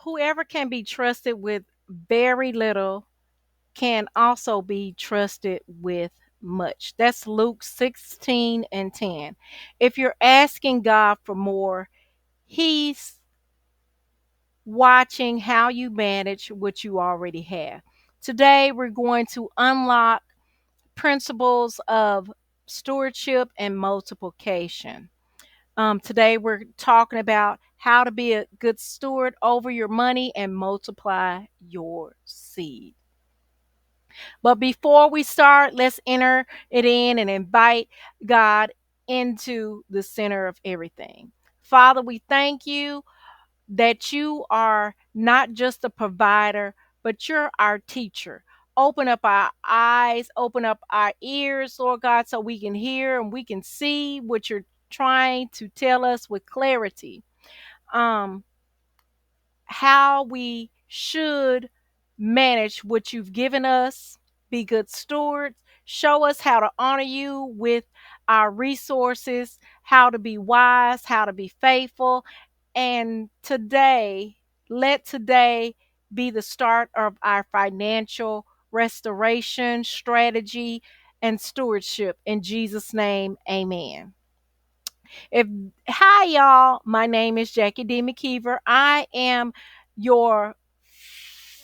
Whoever can be trusted with very little can also be trusted with much. That's Luke 16 and 10. If you're asking God for more, He's watching how you manage what you already have. Today, we're going to unlock principles of stewardship and multiplication. Today, we're talking about how to be a good steward over your money and multiply your seed. But before we start, let's enter it in and invite God into the center of everything. Father, we thank you that you are not just a provider, but you're our teacher. Open up our eyes, open up our ears, Lord God, so we can hear and we can see what you're trying to tell us with clarity. Um, how we should manage what you've given us, be good stewards, show us how to honor you with our resources, how to be wise, how to be faithful. And today, let today be the start of our financial restoration strategy and stewardship. In Jesus' name, amen. If Hi y'all, my name is Jackie D. McKeever. I am your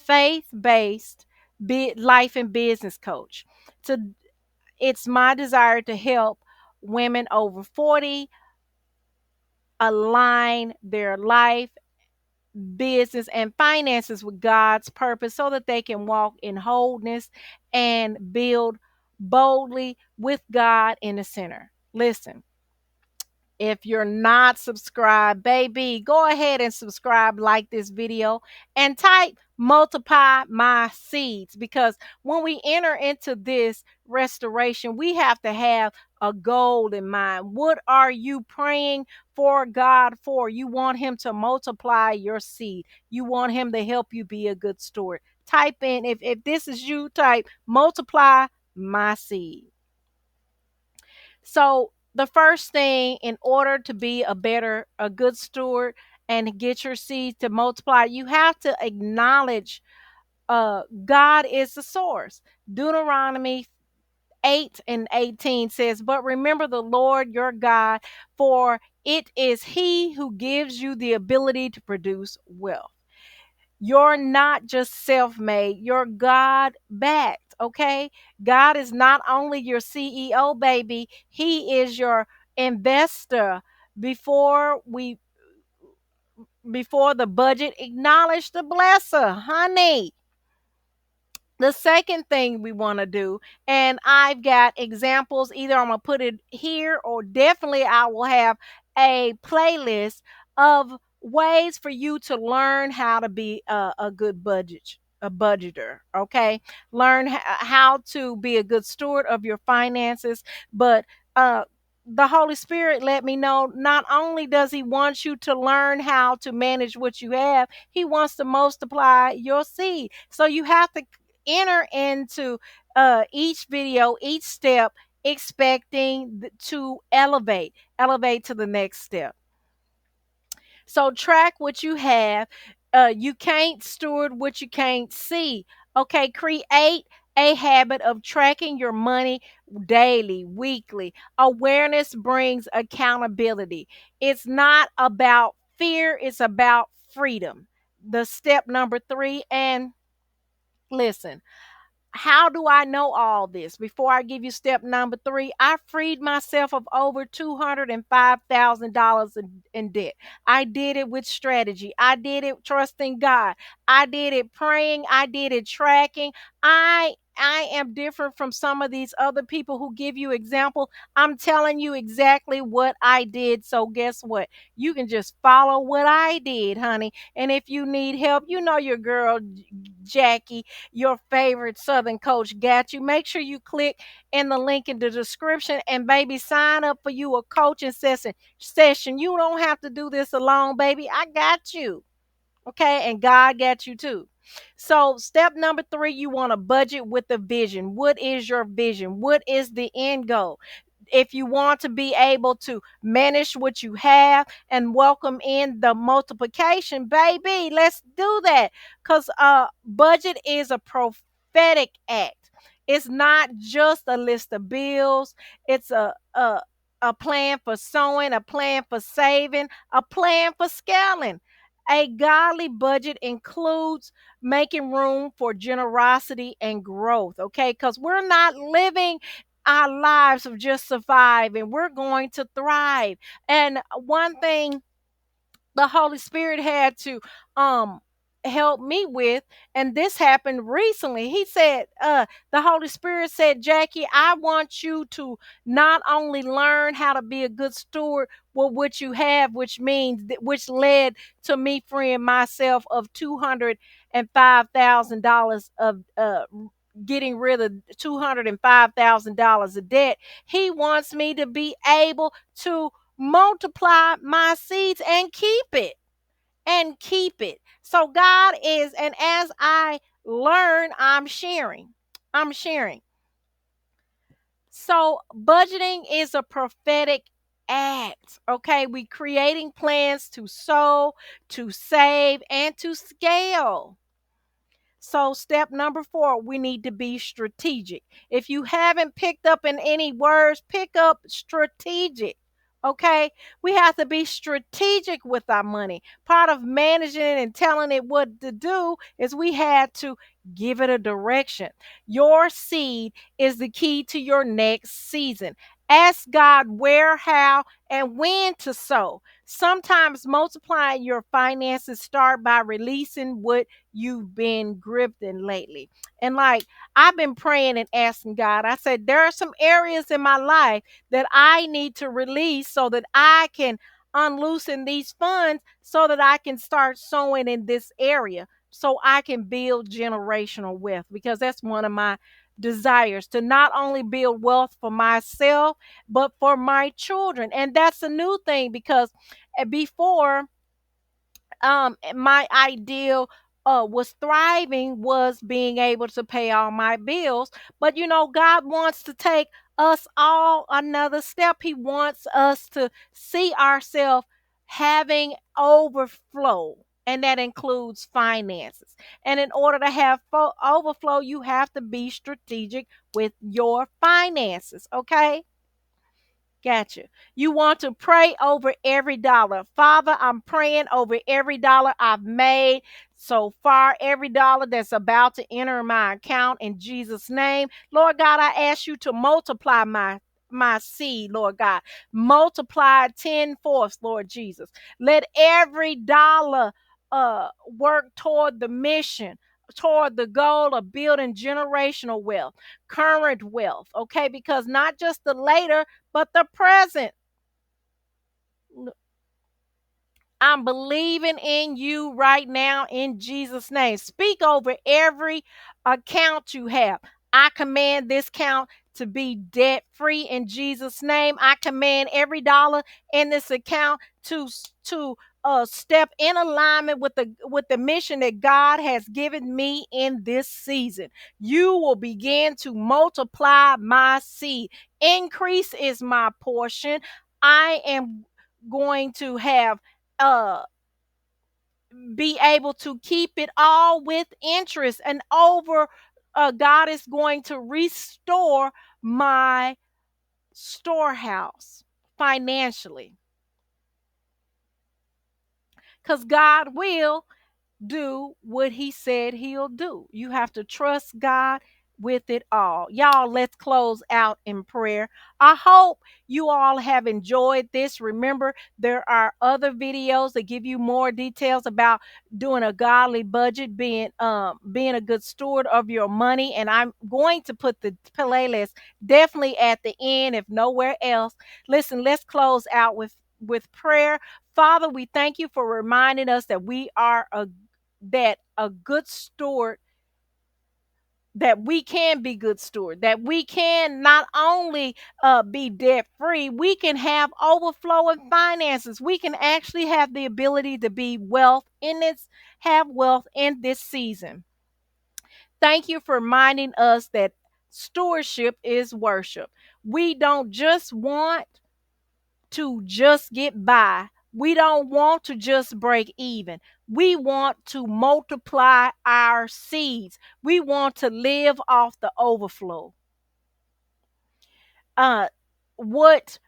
faith-based life and business coach. So it's my desire to help women over 40 align their life, business, and finances with God's purpose so that they can walk in wholeness and build boldly with God in the center. Listen, if you're not subscribed, baby, go ahead and subscribe, like this video, and type multiply my seeds, because when we enter into this restoration, we have to have a goal in mind. What are you praying for God for? You want Him to multiply your seed. You want Him to help you be a good steward. Type in, if this is you, type multiply my seed. So the first thing, in order to be a good steward and get your seeds to multiply, you have to acknowledge God is the source. Deuteronomy 8 and 18 says, "But remember the Lord your God, for it is He who gives you the ability to produce wealth." You're not just self made, you're God backed. Okay. God is not only your CEO, baby, He is your investor. Before we before the budget, acknowledge the blesser, honey. The second thing we want to do, and I've got examples, either I'm going to put it here or definitely I will have a playlist of ways for you to learn how to be a good budgeter. Okay. Learn how to be a good steward of your finances. But uh, the Holy Spirit let me know, not only does He want you to learn how to manage what you have, He wants to multiply your seed. So you have to enter into each video, each step, expecting to elevate to the next step. So track what you have. You can't steward what you can't see. Okay, create a habit of tracking your money daily, weekly. Awareness brings accountability. It's not about fear, it's about freedom. The step number 3, and listen, how do I know all this? Before I give you step number 3, I freed myself of over $205,000 in debt. I did it with strategy. I did it trusting God. I did it praying. I did it tracking. I am different from some of these other people who give you example. I'm telling you exactly what I did. So guess what? You can just follow what I did, honey. And if you need help, you know your girl Jackie, your favorite Southern coach, got you. Make sure you click in the link in the description and baby, sign up for you a coaching session. You don't have to do this alone, baby. I got you. Okay. And God got you too. So step number 3, you want to budget with a vision. What is your vision? What is the end goal? if you want to be able to manage what you have and welcome in the multiplication, baby, let's do that. Because budget is a prophetic act. It's not just a list of bills. It's a plan for sowing, a plan for saving, a plan for scaling. A godly budget includes making room for generosity and growth, okay? Because we're not living our lives of just surviving, we're going to thrive. And one thing the Holy Spirit had to um help me with, and this happened recently. He said, the Holy Spirit said, Jackie, I want you to not only learn how to be a good steward with what you have, which means that, which led to me freeing myself of $205,000 of getting rid of $205,000 of debt. He wants me to be able to multiply my seeds and keep it, and keep it. So God is, and as I learn, I'm sharing. So budgeting is a prophetic act. Okay, we creating plans to sow, to save, and to scale. So, step number 4, we need to be strategic. If you haven't picked up in any words, pick up strategic. Okay, we have to be strategic with our money. Part of managing it and telling it what to do is we had to give it a direction. Your seed is the key to your next season. Ask God where, how, and when to sow. Sometimes multiplying your finances start by releasing what you've been gripped in lately. And like I've been praying and asking God, I said, there are some areas in my life that I need to release so that I can unloosen these funds so that I can start sowing in this area so I can build generational wealth, because that's one of my desires, to not only build wealth for myself but for my children. And that's a new thing, because before, my ideal was thriving, was being able to pay all my bills. But God wants to take us all another step. He wants us to see ourselves having overflow, and that includes finances. And in order to have overflow, you have to be strategic with your finances. Okay. Gotcha. You want to pray over every dollar. Father, I'm praying over every dollar I've made so far, every dollar that's about to enter my account in Jesus' name. Lord God, I ask you to multiply my seed, Lord God. Multiply 10 fourths, Lord Jesus. Let every dollar work toward the mission, toward the goal of building generational wealth, current wealth, okay? Because not just the later, but the present. I'm believing in you right now in Jesus' name. Speak over every account you have. I command this account to be debt free in Jesus' name. I command every dollar in this account to step in alignment with the mission that God has given me in this season. You will begin to multiply my seed. Increase is my portion. I am going to have uh be able to keep it all with interest and over. God is going to restore my storehouse financially, because God will do what he said he'll do. You have to trust God with it all. Y'all, let's close out in prayer. I hope you all have enjoyed this. Remember, there are other videos that give you more details about doing a godly budget, being a good steward of your money. And I'm going to put the playlist definitely at the end, if nowhere else. Listen, let's close out with prayer. Father, we thank you for reminding us that we are a good steward, that we can be good steward, that we can not only be debt free, we can have overflow in finances. We can actually have the ability to be have wealth in this season. Thank you for reminding us that stewardship is worship. We don't just want to just get by. We don't want to just break even. We want to multiply our seeds. We want to live off the overflow. uh what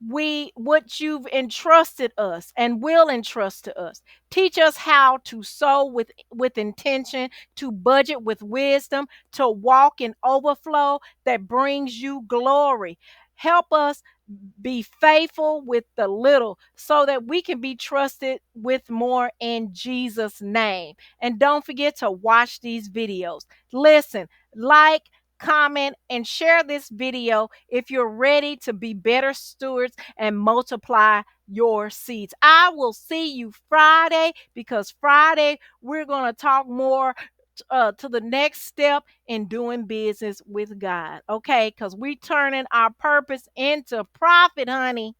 what you've entrusted us and will entrust to us. Teach us how to sow with intention, to budget with wisdom, to walk in overflow that brings you glory. Help us be faithful with the little so that we can be trusted with more in Jesus' name. And don't forget to watch these videos. Listen, like, comment, and share this video if you're ready to be better stewards and multiply your seeds. I will see you Friday, because Friday we're going to talk more to the next step in doing business with God. Okay, because we turning our purpose into profit, honey.